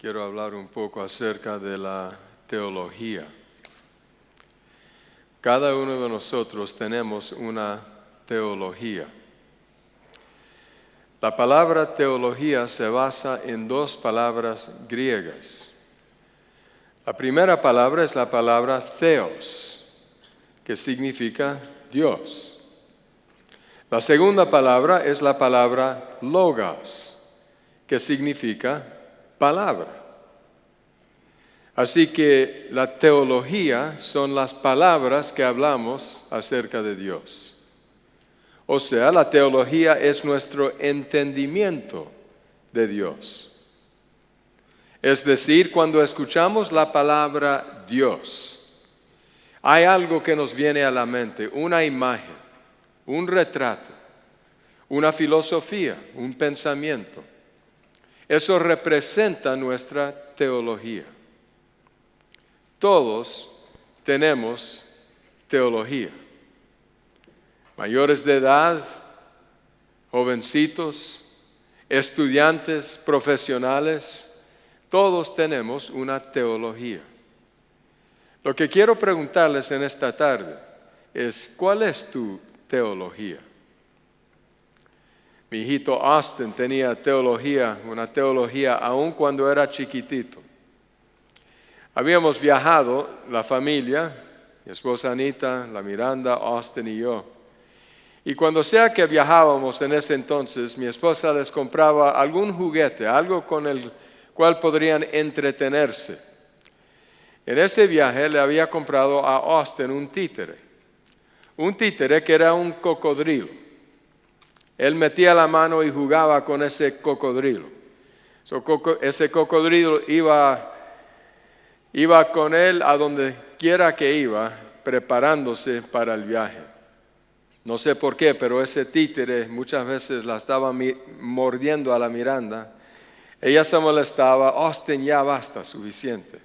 quiero hablar un poco acerca de la teología. Cada uno de nosotros tenemos una teología. La palabra teología se basa en dos palabras griegas. La primera palabra es la palabra theos, que significa Dios. La segunda palabra es la palabra logos, que significa palabra. Así que la teología son las palabras que hablamos acerca de Dios. O sea, la teología es nuestro entendimiento de Dios. Es decir, cuando escuchamos la palabra Dios, hay algo que nos viene a la mente, una imagen, un retrato, una filosofía, un pensamiento. Eso representa nuestra teología. Todos tenemos teología. Mayores de edad, jovencitos, estudiantes, profesionales, todos tenemos una teología. Lo que quiero preguntarles en esta tarde es, ¿cuál es tu teología? Mi hijito Austin tenía teología, una teología aún cuando era chiquitito. Habíamos viajado, la familia, mi esposa Anita, la Miranda, Austin y yo. Y cuando sea que viajábamos en ese entonces, mi esposa les compraba algún juguete, algo con el cual podrían entretenerse. En ese viaje le había comprado a Austin un títere que era un cocodrilo. Él metía la mano y jugaba con ese cocodrilo. Ese cocodrilo iba con él a donde quiera que iba, preparándose para el viaje. No sé por qué, pero ese títere muchas veces la estaba mordiendo a la Miranda. Ella se molestaba, Austin, ya basta, suficiente.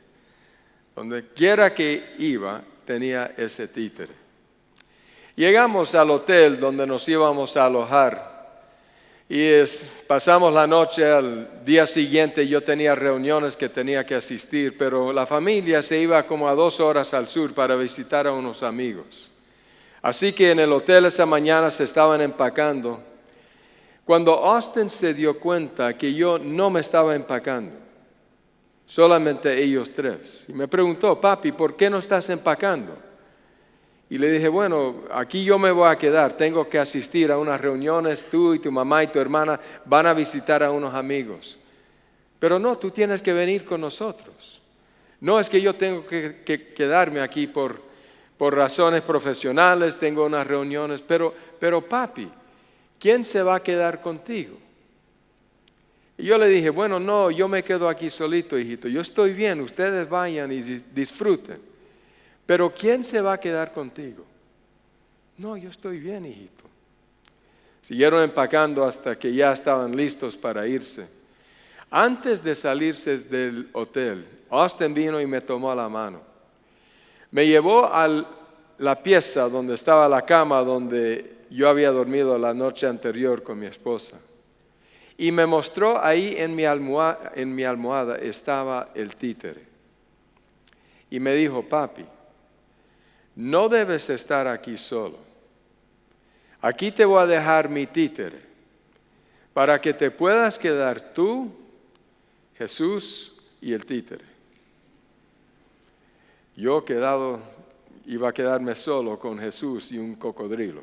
Donde quiera que iba, tenía ese títere. Llegamos al hotel donde nos íbamos a alojar. Y pasamos la noche, al día siguiente yo tenía reuniones que tenía que asistir, pero la familia se iba como a 2 horas al sur para visitar a unos amigos. Así que en el hotel esa mañana se estaban empacando. Cuando Austin se dio cuenta que yo no me estaba empacando, solamente ellos 3. Y me preguntó, papi, ¿por qué no estás empacando? Y le dije, bueno, aquí yo me voy a quedar, tengo que asistir a unas reuniones, tú y tu mamá y tu hermana van a visitar a unos amigos. Pero no, tú tienes que venir con nosotros. No es que yo tengo que quedarme aquí por razones profesionales, tengo unas reuniones, pero papi, ¿quién se va a quedar contigo? Y yo le dije, bueno, no, yo me quedo aquí solito, hijito, yo estoy bien, ustedes vayan y disfruten. Pero ¿quién se va a quedar contigo? No, yo estoy bien, hijito. Siguieron empacando hasta que ya estaban listos para irse. Antes de salirse del hotel, Austin vino y me tomó la mano. Me llevó a la pieza donde estaba la cama donde yo había dormido la noche anterior con mi esposa. Y me mostró ahí en mi almohada estaba el títere. Y me dijo, papi, no debes estar aquí solo. Aquí te voy a dejar mi títere para que te puedas quedar tú, Jesús y el títere. Yo iba a quedarme solo con Jesús y un cocodrilo.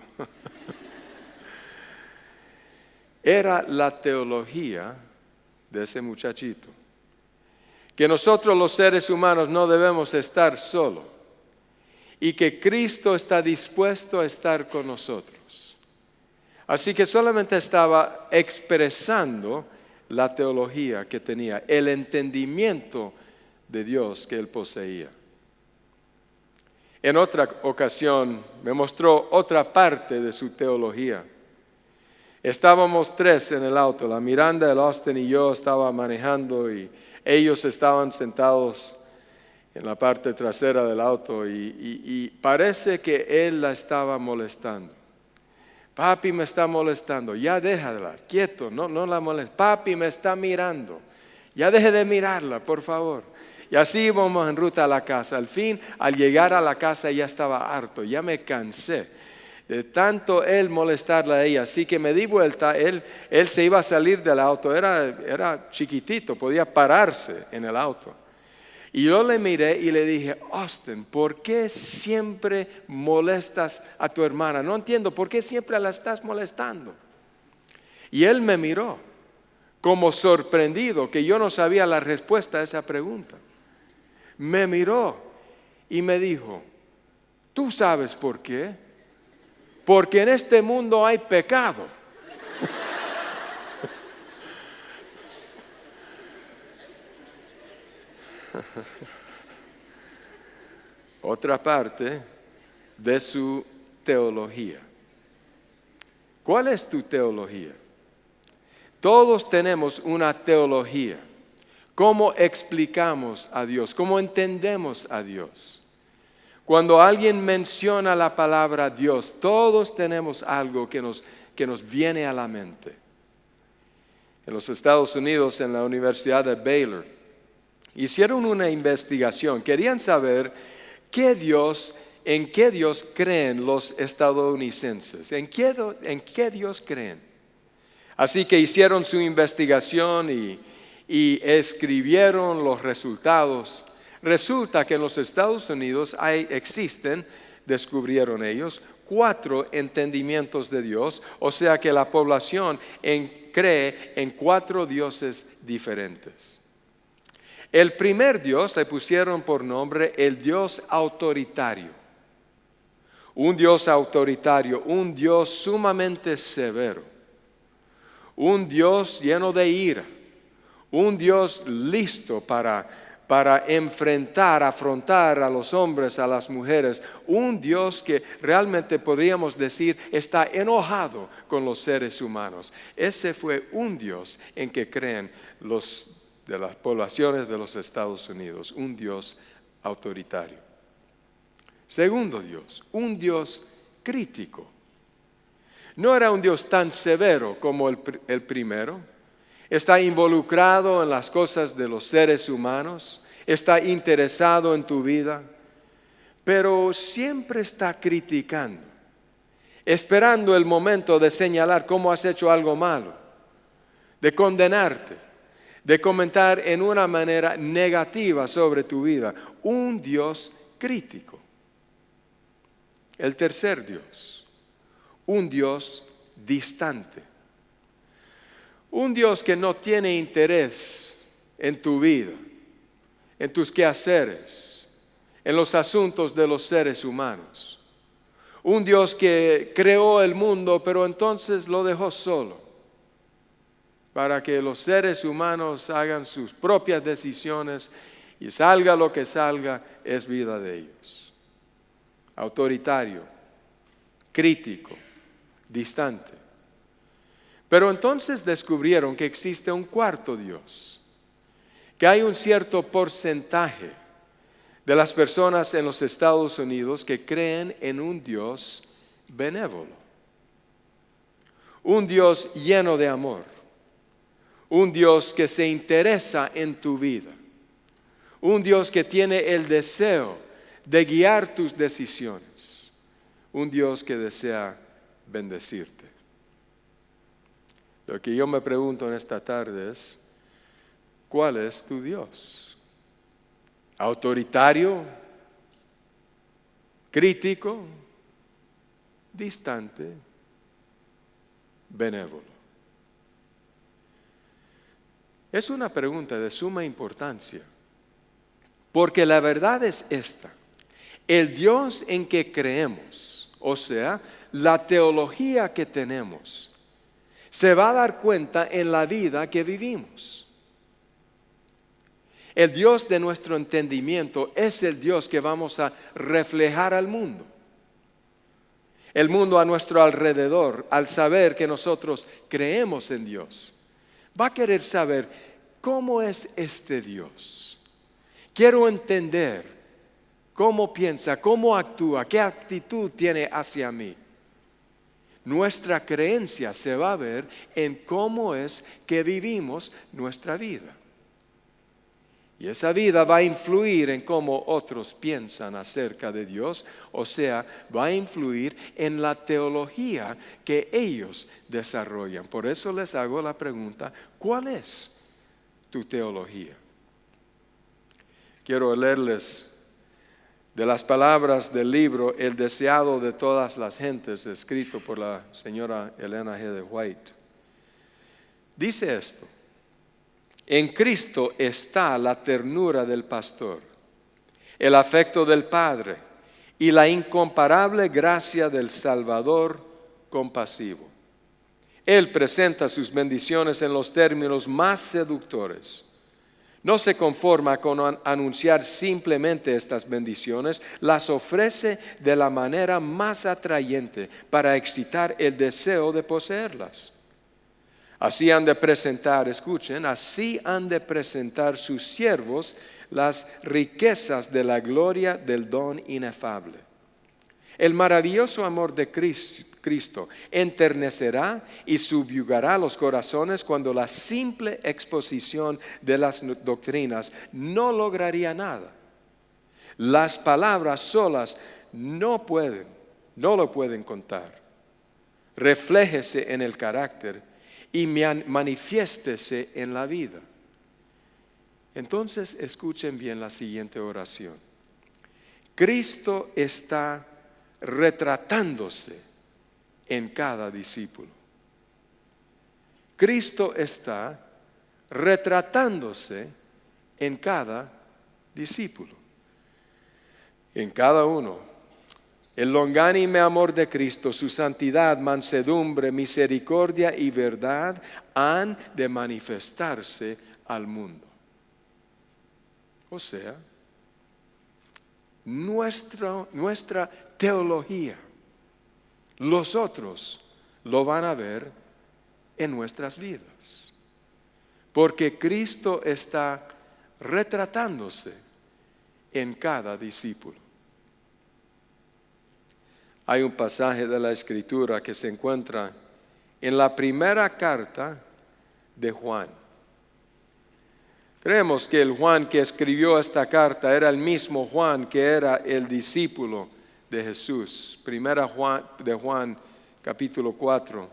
Era la teología de ese muchachito. Que nosotros los seres humanos no debemos estar solos. Y que Cristo está dispuesto a estar con nosotros. Así que solamente estaba expresando la teología que tenía, el entendimiento de Dios que él poseía. En otra ocasión me mostró otra parte de su teología. Estábamos 3 en el auto, la Miranda, el Austin y yo estaba manejando y ellos estaban sentados en la parte trasera del auto y parece que él la estaba molestando. Papi me está molestando, ya déjala, quieto, no la molestes. Papi me está mirando, Ya deje de mirarla, por favor. Y así íbamos en ruta a la casa. Al fin, al llegar a la casa ya estaba harto, ya me cansé de tanto él molestarla a ella. Así que me di vuelta, él se iba a salir del auto, era chiquitito, podía pararse en el auto. Y yo le miré y le dije, Austin, ¿por qué siempre molestas a tu hermana? No entiendo, ¿por qué siempre la estás molestando? Y él me miró como sorprendido, que yo no sabía la respuesta a esa pregunta. Me miró y me dijo, ¿tú sabes por qué? Porque en este mundo hay pecado. Otra parte de su teología. ¿Cuál es tu teología? Todos tenemos una teología. ¿Cómo explicamos a Dios? ¿Cómo entendemos a Dios? Cuando alguien menciona la palabra Dios, todos tenemos algo que nos viene a la mente. En los Estados Unidos, en la Universidad de Baylor, hicieron una investigación. Querían saber en qué Dios creen los estadounidenses. ¿En qué Dios creen? Así que hicieron su investigación y escribieron los resultados. Resulta que en los Estados Unidos existen, descubrieron ellos, 4 entendimientos de Dios, o sea que la población cree en 4 dioses diferentes. El primer Dios le pusieron por nombre el Dios autoritario. Un Dios autoritario, un Dios sumamente severo. Un Dios lleno de ira, un Dios listo para afrontar a los hombres, a las mujeres, un Dios que realmente podríamos decir está enojado con los seres humanos. Ese fue un Dios en que creen de las poblaciones de los Estados Unidos, un Dios autoritario. Segundo Dios, un Dios crítico. No era un Dios tan severo como el primero. Está involucrado en las cosas de los seres humanos. Está interesado en tu vida. Pero siempre está criticando. Esperando el momento de señalar cómo has hecho algo malo. De condenarte. De comentar en una manera negativa sobre tu vida. Un Dios crítico. El tercer Dios. Un Dios distante. Un Dios que no tiene interés en tu vida, en tus quehaceres, en los asuntos de los seres humanos. Un Dios que creó el mundo, pero entonces lo dejó solo, para que los seres humanos hagan sus propias decisiones y salga lo que salga, es vida de ellos. Autoritario, crítico, distante. Pero entonces descubrieron que existe un cuarto Dios, que hay un cierto porcentaje de las personas en los Estados Unidos que creen en un Dios benévolo, un Dios lleno de amor, un Dios que se interesa en tu vida, un Dios que tiene el deseo de guiar tus decisiones, un Dios que desea bendecirte. Lo que yo me pregunto en esta tarde es, ¿cuál es tu Dios? ¿Autoritario? ¿Crítico? ¿Distante? ¿Benévolo? Es una pregunta de suma importancia, porque la verdad es esta: el Dios en que creemos, o sea, la teología que tenemos, se va a dar cuenta en la vida que vivimos. El Dios de nuestro entendimiento es el Dios que vamos a reflejar al mundo. El mundo a nuestro alrededor, al saber que nosotros creemos en Dios, va a querer saber cómo es este Dios. Quiero entender cómo piensa, cómo actúa, qué actitud tiene hacia mí. Nuestra creencia se va a ver en cómo es que vivimos nuestra vida. Y esa vida va a influir en cómo otros piensan acerca de Dios, o sea, va a influir en la teología que ellos desarrollan. Por eso les hago la pregunta, ¿cuál es tu teología? Quiero leerles de las palabras del libro El deseado de todas las gentes, escrito por la señora Elena G. de White. Dice esto: en Cristo está la ternura del pastor, el afecto del Padre y la incomparable gracia del Salvador compasivo. Él presenta sus bendiciones en los términos más seductores. No se conforma con anunciar simplemente estas bendiciones, las ofrece de la manera más atrayente para excitar el deseo de poseerlas. Así han de presentar, escuchen, así han de presentar sus siervos las riquezas de la gloria del don inefable. El maravilloso amor de Cristo enternecerá y subyugará los corazones cuando la simple exposición de las doctrinas no lograría nada. Las palabras solas no lo pueden contar. Refléjese en el carácter y manifiéstese en la vida. Entonces escuchen bien la siguiente oración. Cristo está retratándose en cada discípulo. Cristo está retratándose en cada discípulo. En cada uno. El longánime amor de Cristo, su santidad, mansedumbre, misericordia y verdad han de manifestarse al mundo. O sea, nuestra teología, los otros lo van a ver en nuestras vidas. Porque Cristo está retratándose en cada discípulo. Hay un pasaje de la Escritura que se encuentra en la primera carta de Juan. Creemos que el Juan que escribió esta carta era el mismo Juan que era el discípulo de Jesús. Primera de Juan, capítulo 4.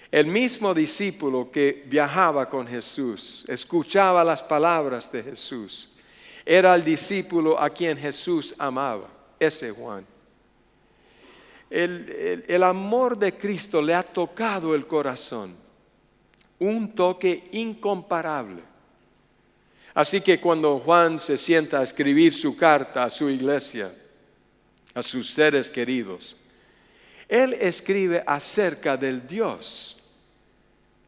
El mismo discípulo que viajaba con Jesús, escuchaba las palabras de Jesús, era el discípulo a quien Jesús amaba, ese Juan. El amor de Cristo le ha tocado el corazón, un toque incomparable. Así que cuando Juan se sienta a escribir su carta a su iglesia, a sus seres queridos, él escribe acerca del Dios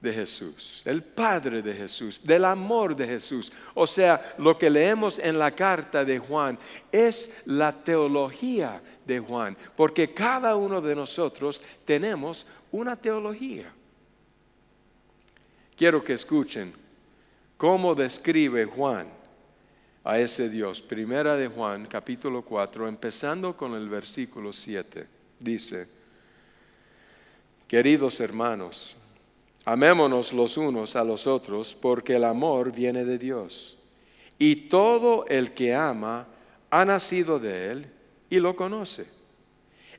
de Jesús, el Padre de Jesús, del amor de Jesús. O sea, lo que leemos en la carta de Juan es la teología de Juan, porque cada uno de nosotros tenemos una teología. Quiero que escuchen cómo describe Juan a ese Dios. Primera de Juan, capítulo 4, empezando con el versículo 7, dice: queridos hermanos, amémonos los unos a los otros, porque el amor viene de Dios. Y todo el que ama ha nacido de Él y lo conoce.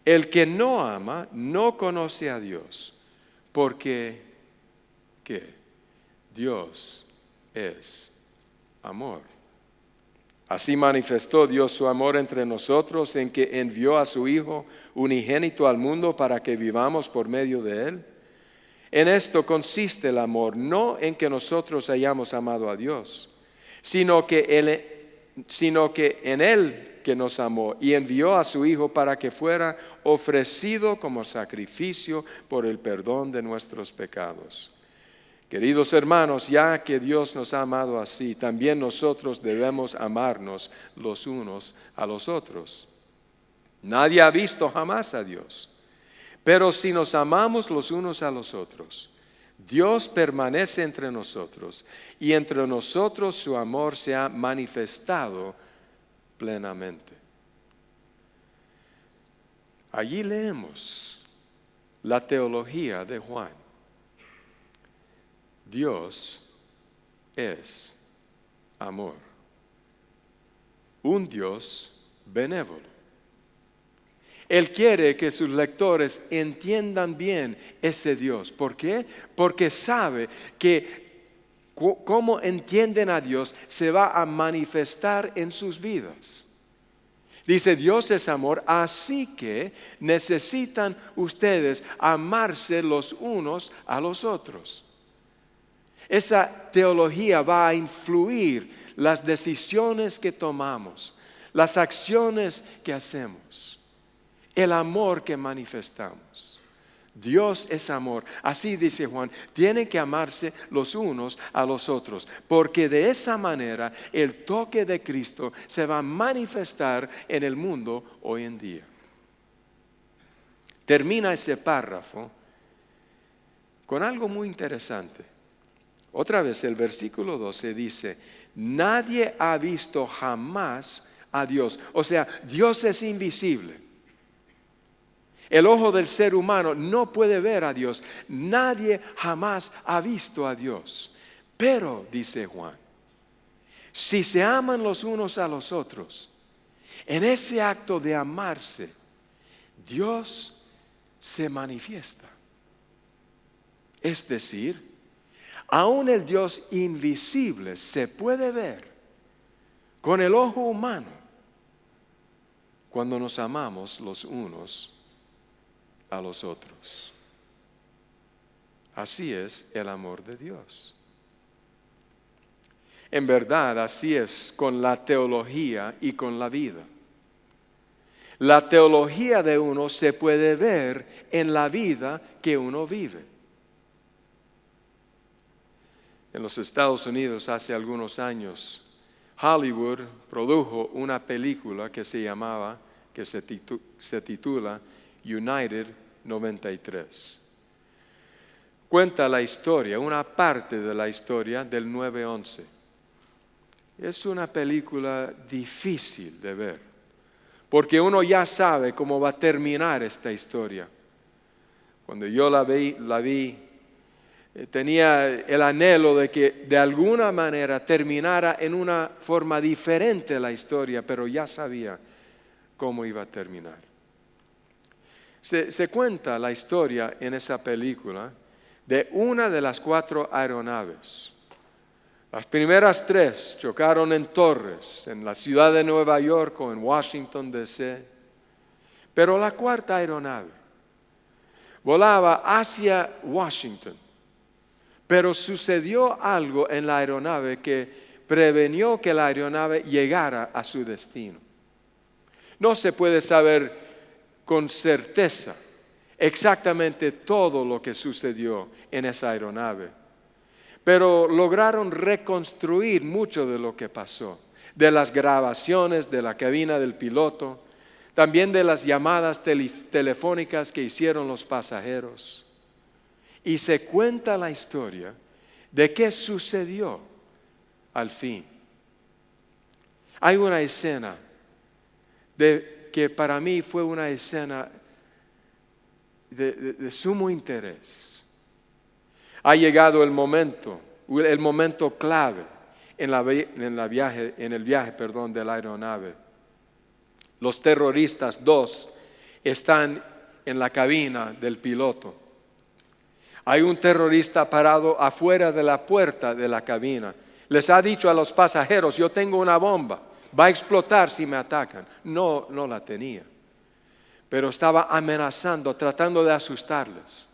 El que no ama no conoce a Dios, porque ¿qué? Dios es amor. Así manifestó Dios su amor entre nosotros en que envió a su Hijo unigénito al mundo para que vivamos por medio de Él. En esto consiste el amor, no en que nosotros hayamos amado a Dios, sino que en Él que nos amó y envió a su Hijo para que fuera ofrecido como sacrificio por el perdón de nuestros pecados. Queridos hermanos, ya que Dios nos ha amado así, también nosotros debemos amarnos los unos a los otros. Nadie ha visto jamás a Dios. Pero si nos amamos los unos a los otros, Dios permanece entre nosotros y entre nosotros su amor se ha manifestado plenamente. Allí leemos la teología de Juan. Dios es amor. un Dios benévolo. Él quiere que sus lectores entiendan bien ese Dios. ¿Por qué? Porque sabe que cómo entienden a Dios se va a manifestar en sus vidas. Dice, Dios es amor, así que necesitan ustedes amarse los unos a los otros. Esa teología va a influir las decisiones que tomamos, las acciones que hacemos, el amor que manifestamos. Dios es amor. Así dice Juan, tienen que amarse los unos a los otros, porque de esa manera el toque de Cristo se va a manifestar en el mundo hoy en día. Termina ese párrafo con algo muy interesante. Otra vez el versículo 12 dice, nadie ha visto jamás a Dios. O sea, Dios es invisible. El ojo del ser humano no puede ver a Dios. Nadie jamás ha visto a Dios. Pero, dice Juan, si se aman los unos a los otros, en ese acto de amarse, Dios se manifiesta. Es decir, aún el Dios invisible se puede ver con el ojo humano cuando nos amamos los unos a los otros. Así es el amor de Dios. En verdad, así es con la teología y con la vida. La teología de uno se puede ver en la vida que uno vive. En los Estados Unidos hace algunos años, Hollywood produjo una película que se titula United 93. Cuenta la historia, una parte de la historia del 9/11. Es una película difícil de ver, porque uno ya sabe cómo va a terminar esta historia. Cuando yo la vi, tenía el anhelo de que de alguna manera terminara en una forma diferente la historia, pero ya sabía cómo iba a terminar. Se cuenta la historia en esa película de una de las 4 aeronaves. Las primeras 3 chocaron en torres, en la ciudad de Nueva York o en Washington, D.C. Pero la 4ª aeronave volaba hacia Washington. Pero sucedió algo en la aeronave que prevenió que la aeronave llegara a su destino. No se puede saber con certeza exactamente todo lo que sucedió en esa aeronave, pero lograron reconstruir mucho de lo que pasó, de las grabaciones de la cabina del piloto, también de las llamadas telefónicas que hicieron los pasajeros. Y se cuenta la historia de qué sucedió al fin. Hay una escena que para mí fue una escena de sumo interés. Ha llegado el momento clave en el viaje de la aeronave. Los terroristas 2 están en la cabina del piloto. Hay un terrorista parado afuera de la puerta de la cabina. Les ha dicho a los pasajeros, yo tengo una bomba, va a explotar si me atacan. No la tenía, pero estaba amenazando, tratando de asustarles.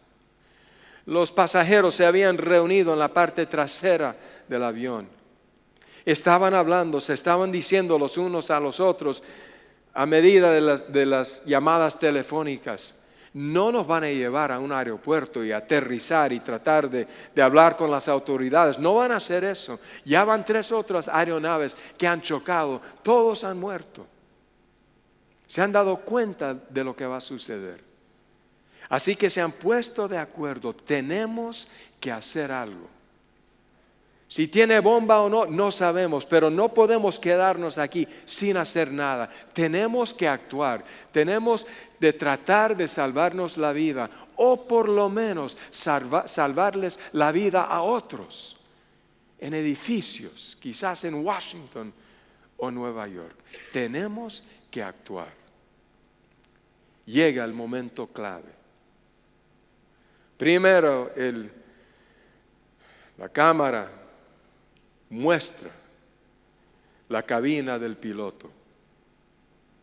Los pasajeros se habían reunido en la parte trasera del avión. Estaban hablando, se estaban diciendo los unos a los otros a medida de las llamadas telefónicas. No nos van a llevar a un aeropuerto y aterrizar y tratar de hablar con las autoridades. No van a hacer eso. Ya van 3 otras aeronaves que han chocado. Todos han muerto. Se han dado cuenta de lo que va a suceder. Así que se han puesto de acuerdo. Tenemos que hacer algo. Si tiene bomba o no, no sabemos, pero no podemos quedarnos aquí sin hacer nada. Tenemos que actuar, tenemos de tratar de salvarnos la vida o por lo menos salvarles la vida a otros en edificios, quizás en Washington o Nueva York. Tenemos que actuar. Llega el momento clave. Primero, la cámara muestra la cabina del piloto.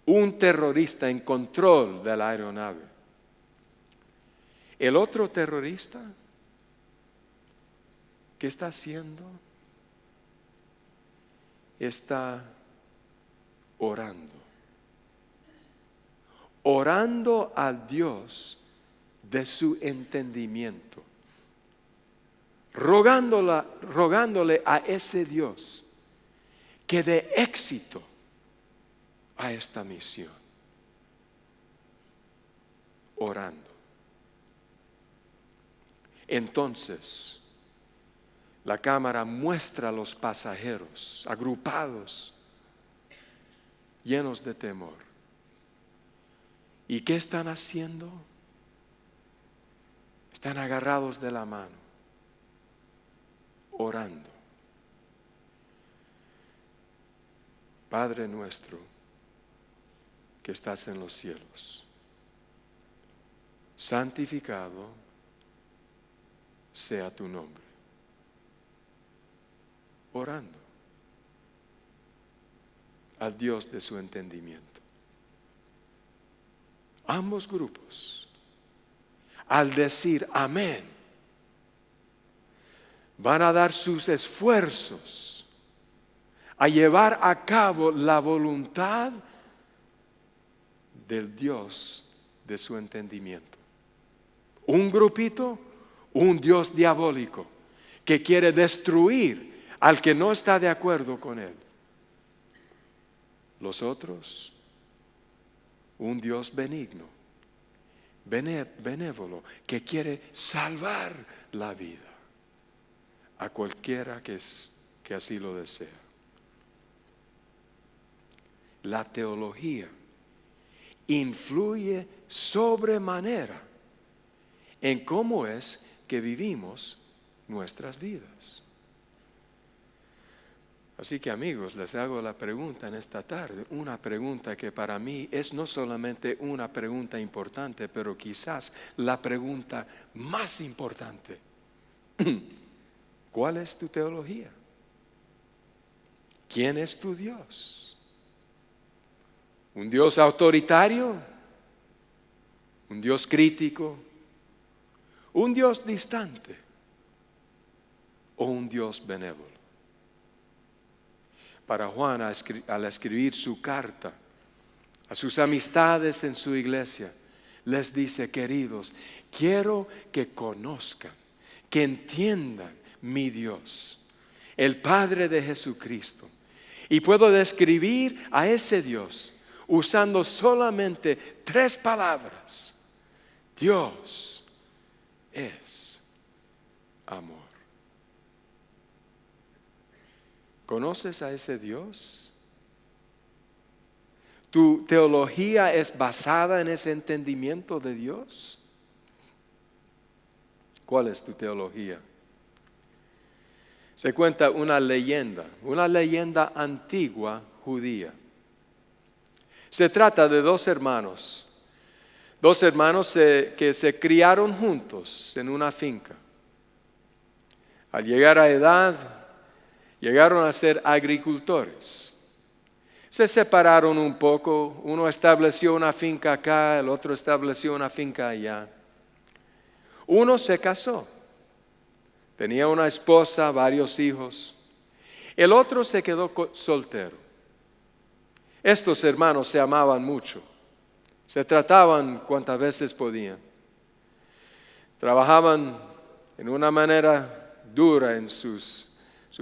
Un terrorista en control de la aeronave. El otro terrorista, ¿qué está haciendo? Está orando. Orando al Dios de su entendimiento. Rogándole a ese Dios que dé éxito a esta misión. Orando. Entonces, la cámara muestra a los pasajeros agrupados, llenos de temor. ¿Y qué están haciendo? Están agarrados de la mano, orando. Padre nuestro que estás en los cielos, santificado sea tu nombre. Orando al Dios de su entendimiento. Ambos grupos, al decir amén, van a dar sus esfuerzos a llevar a cabo la voluntad del Dios de su entendimiento. Un grupito, un Dios diabólico que quiere destruir al que no está de acuerdo con él. Los otros, un Dios benigno, benévolo, que quiere salvar la vida a cualquiera que así lo desea. La teología influye sobremanera en cómo es que vivimos nuestras vidas. Así que amigos, les hago la pregunta en esta tarde, una pregunta que para mí es no solamente una pregunta importante, pero quizás la pregunta más importante. ¿Cuál es tu teología? ¿Quién es tu Dios? ¿Un Dios autoritario? ¿Un Dios crítico? ¿Un Dios distante? ¿O un Dios benévolo? Para Juan, al escribir su carta a sus amistades en su iglesia, les dice: queridos, quiero que conozcan, que entiendan mi Dios, el Padre de Jesucristo. Y puedo describir a ese Dios usando solamente 3 palabras. Dios es amor. ¿Conoces a ese Dios? ¿Tu teología es basada en ese entendimiento de Dios? ¿Cuál es tu teología? Se cuenta una leyenda antigua judía. Se trata de 2 hermanos que se criaron juntos en una finca. Al llegar a edad, llegaron a ser agricultores. Se separaron un poco, uno estableció una finca acá, el otro estableció una finca allá. Uno se casó, tenía una esposa, varios hijos. El otro se quedó soltero. Estos hermanos se amaban mucho, se trataban cuantas veces podían. Trabajaban en una manera dura en sus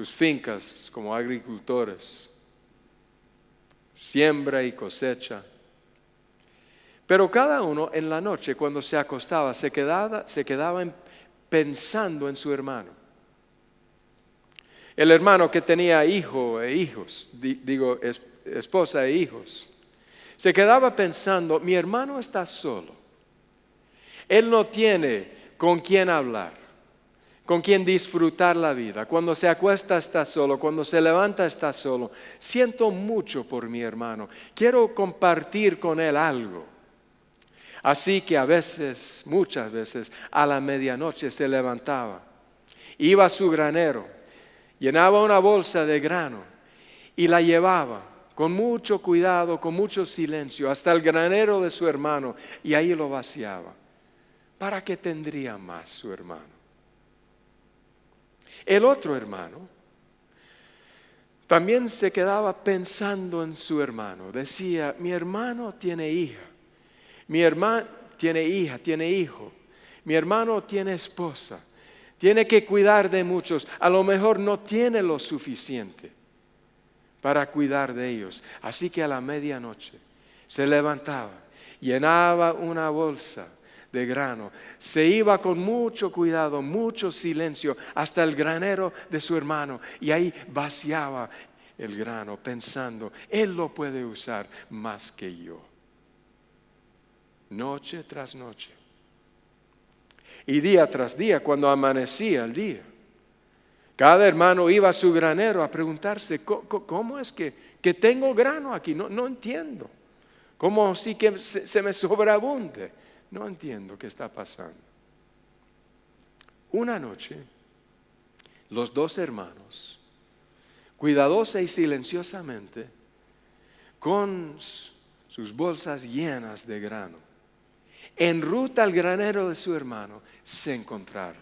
fincas como agricultores, siembra y cosecha. Pero cada uno en la noche cuando se acostaba se quedaba pensando en su hermano. El hermano que tenía esposa e hijos, se quedaba pensando: mi hermano está solo, él no tiene con quién hablar, con quien disfrutar la vida. Cuando se acuesta está solo, cuando se levanta está solo. Siento mucho por mi hermano. Quiero compartir con él algo. Así que a veces, muchas veces, a la medianoche se levantaba, iba a su granero, llenaba una bolsa de grano y la llevaba con mucho cuidado, con mucho silencio, hasta el granero de su hermano, y ahí lo vaciaba. ¿Para qué tendría más su hermano? El otro hermano también se quedaba pensando en su hermano. Decía, mi hermano tiene hija, mi hermano tiene hija, tiene hijo, mi hermano tiene esposa, tiene que cuidar de muchos, a lo mejor no tiene lo suficiente para cuidar de ellos. Así que a la medianoche se levantaba, llenaba una bolsa de grano, se iba con mucho cuidado, mucho silencio, hasta el granero de su hermano, y ahí vaciaba el grano pensando, él lo puede usar más que yo. Noche tras noche y día tras día, cuando amanecía el día, cada hermano iba a su granero a preguntarse, ¿cómo es que tengo grano aquí? No entiendo. ¿Cómo así que se me sobreabunde? No entiendo qué está pasando. Una noche, los dos hermanos, cuidadosa y silenciosamente, con sus bolsas llenas de grano, en ruta al granero de su hermano, se encontraron.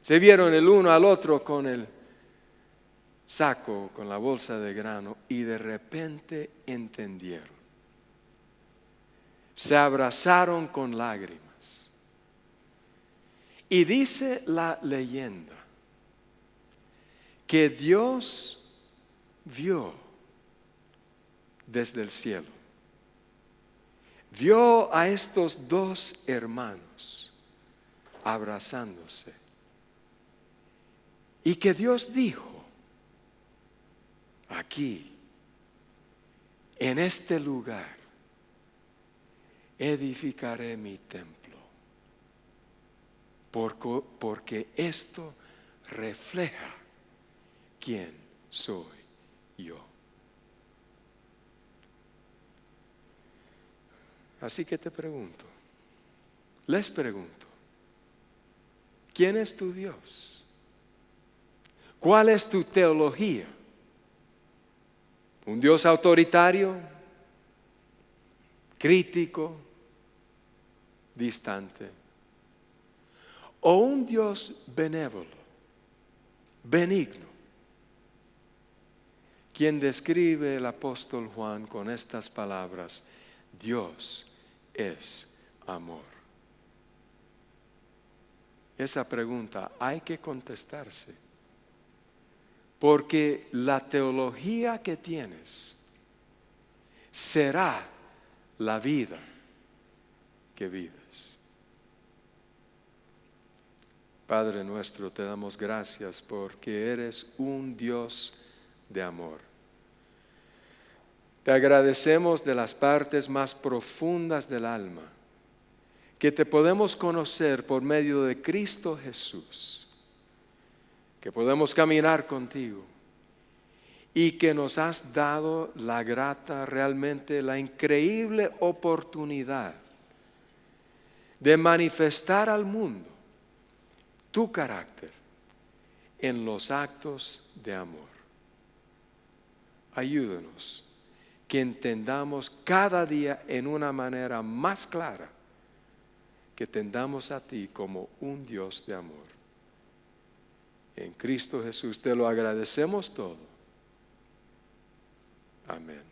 Se vieron el uno al otro con el saco, con la bolsa de grano, y de repente entendieron. Se abrazaron con lágrimas. Y dice la leyenda que Dios vio desde el cielo. Vio a estos dos hermanos abrazándose. Y que Dios dijo, aquí, en este lugar, edificaré mi templo, porque esto refleja quién soy yo. Así que te pregunto, les pregunto, ¿quién es tu Dios? ¿Cuál es tu teología? ¿Un Dios autoritario, crítico, distante? ¿O un Dios benévolo, benigno? Quien describe el apóstol Juan con estas palabras, Dios es amor. Esa pregunta hay que contestarse, porque la teología que tienes será la vida que vives. Padre nuestro, te damos gracias porque eres un Dios de amor. Te agradecemos de las partes más profundas del alma, que te podemos conocer por medio de Cristo Jesús, que podemos caminar contigo y que nos has dado la grata, realmente la increíble oportunidad de manifestar al mundo tu carácter en los actos de amor. Ayúdanos que entendamos cada día en una manera más clara que tendamos a ti como un Dios de amor. En Cristo Jesús te lo agradecemos todo. Amén.